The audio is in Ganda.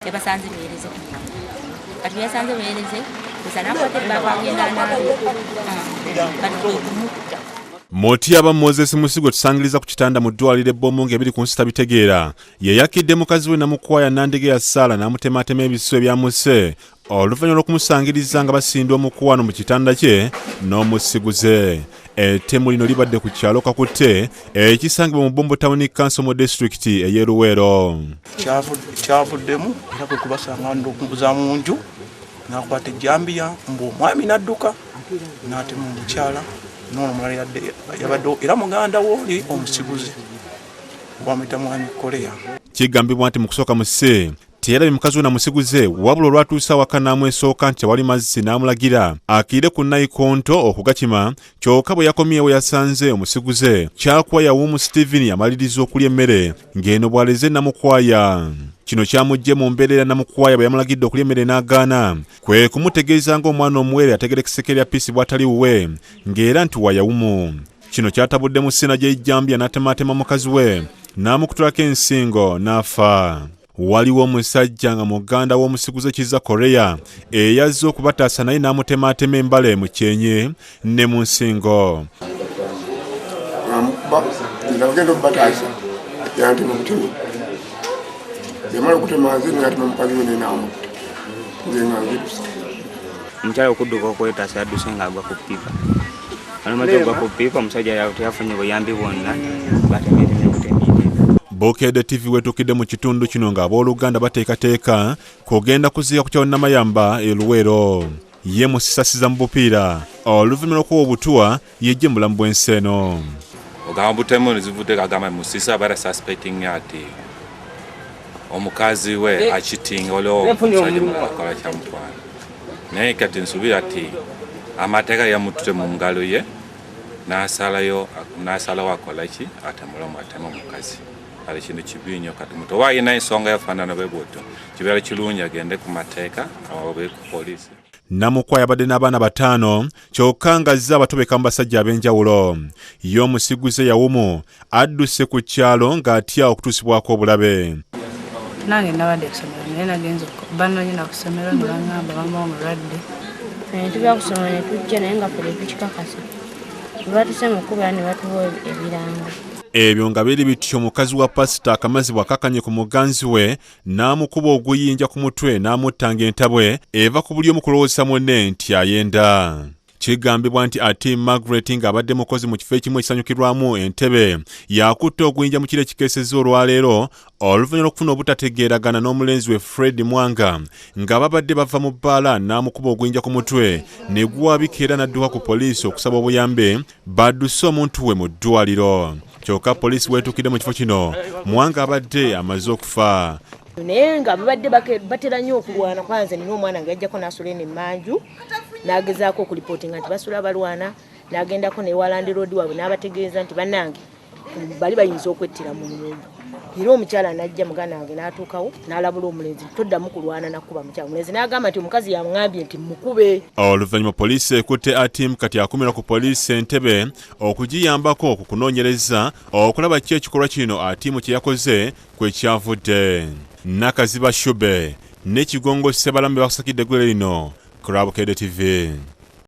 Yabasanze beereze kati yasanze beereze kusana kote baba agenda nabi Motiaba Moses Musigo tusangiriza ku kitanda mu ddwaliro ebbomu ng'ebiri ku nsita bitegeera yeyakidde mukazi we Namukwaya Nandege ya Sala n'amutematema ebiso ebyamuse oluvannyuma lw'okumusangiriza nga basinda omukwano mu kitanda kye n'omusiguze. Ettemu lino libadde ku kyalo Kakutte ekisangibwa mu Bombo Town Council mu district ey'e Luweero. Kyavuddemu era kwe kubasanga nd'okumbuza mu nju n'akwata ejjambiya omwami n'adduka n'atema omukyala n'ono mulala yabadde era muganda w'oli omusiguze bwamuyita mwami Korea. Kigambibwa nti mu kusooka mu sse teyalabye mukazi we Namusiguze wabula olwatuusa awaka n'amwesooka nti tewali mazzi n'amulagira akiire ku nnayikonto okugakima kyokka bwe yakomyewo yasanze omusiguze Kyakwaya Wumu Stephen yamaliriza okulya emmere ng'eno bw'aleze Namukwaya. Kino kyamujje mu mbeerera Namukwaya bwe yamulagidde okulya emmere n'agaana kwe kumutegeeza ng'omwana omuwere ategerekeseke lya piisi bw'atali wuwe ng'era nti wa Yawumu. Kino kyatabudde mu ssena gy'ejjambya n'atematema mukazi we n'amukutulako ensingo n'afa. Waliwo omusajja nga muganda w'omusiguze Kiza Korea eyazze okubataasa naye n'amutematema embale mu kyenye ne mu nsingo. Nagenda okubataasa yantema mutemi yamala okutema nze n'atema mukazi we n'amutta nze nga nzirusa. Omukyala okudduka okwetaasa yadduse ng'agwa ku ppipa. Amaze okugwa ku ppipa omusajja yafunye buyambi bwonna batemeetemye butemi. Bokedde TV wetukidde mu kitundu kino ng'abooluganda bateekateeka kugenda kuziika ku kyawo Namayamba e Luweero. Ye musisasiza mu bupiira oluvannyuma lw'okuwa obutuwa yejje mu bulamu bw'ensi eno. Ogamba butemu nezivudde kagamba musisa bara suspecting ati omukazi we achitinga olwo omusajja mukola kyamutwala naye kati nsubira ati amateeka yamuttute mu ngalo ye n'asalawo akola ki atemulamu atema omukazi. Ali kintu kibi nnyo kati muto waayina ensonga yafaanana bwe bw'otyo kibeera kirungi agende ku mateeka oba ku poliisi. Namukwaya abadde n'abaana 5 kyokka ng'azze abatobeka mu basajja ab'enjawulo. Ye omusiguze Yawumu adduse ku kyalo ng'atya okutuusibwako obulabe. Nange nabadde kusomera naye nagenze banonyina ku ssomero ne baŋŋamba bamba omulwadde. tujja kusoma ne tujja naye nga ffe tukikakasa batuse mukubira ne batuwa ebiranga. Ebyo nga biri bityo mukazi wa pasita akamazibwa akakanye ku muganzi we n'amukuba oguyinja ku mutwe n'amuttanga entabwe eva ku buli omu kulowooza munne nti ayenda. Kigambibwa nti ati Margaret ng'abadde mukozi mu kifo ekimu ekisanyukirwamu entebe yakutte oguyinja mu kiro ekikeesezza olwaleero oluvannyuma lw'okufuna obutategeeragana n'omulenzi we Fred Mwanga nga babadde bava mu bbaala n'amukuba oguyinja ku mutwe ne gwabika era n'adduka ku poliisi okusaba obuyambe badduse omuntu we mu ddwaliro. Kyokka poliisi weetuukidde mu kifo kino Mwanga abadde amaze okufa. Naye nga babadde batera nnyo okulwana kwanza nina omwana nga yajjako n'asula eno emmanju n'agezaako okulipootinga nti basula balwana n'agendako ne Walandi Road waabwe n'abategeeza nti bannange bali bayinza okwettira mu nnyumba. Era omukyala n'ajja muganda wange n'atuukawo n'alabula omulenzi toddamu kulwana nakuba mukyala. Omulenzi n'agamba nti omukazi yamugambye nti mukube. Oluvannyuma poliisi ekutte Atim kati akumira ku poliisi Entebbe okugiyambako ku kunoonyereza okulaba ki ekikolwa kino Atim kye yakoze kwe kyavudde. Nakaziba Shube ne Kigongo Ssebalambe bakusakidde eggwele lino ku Bokedde TV.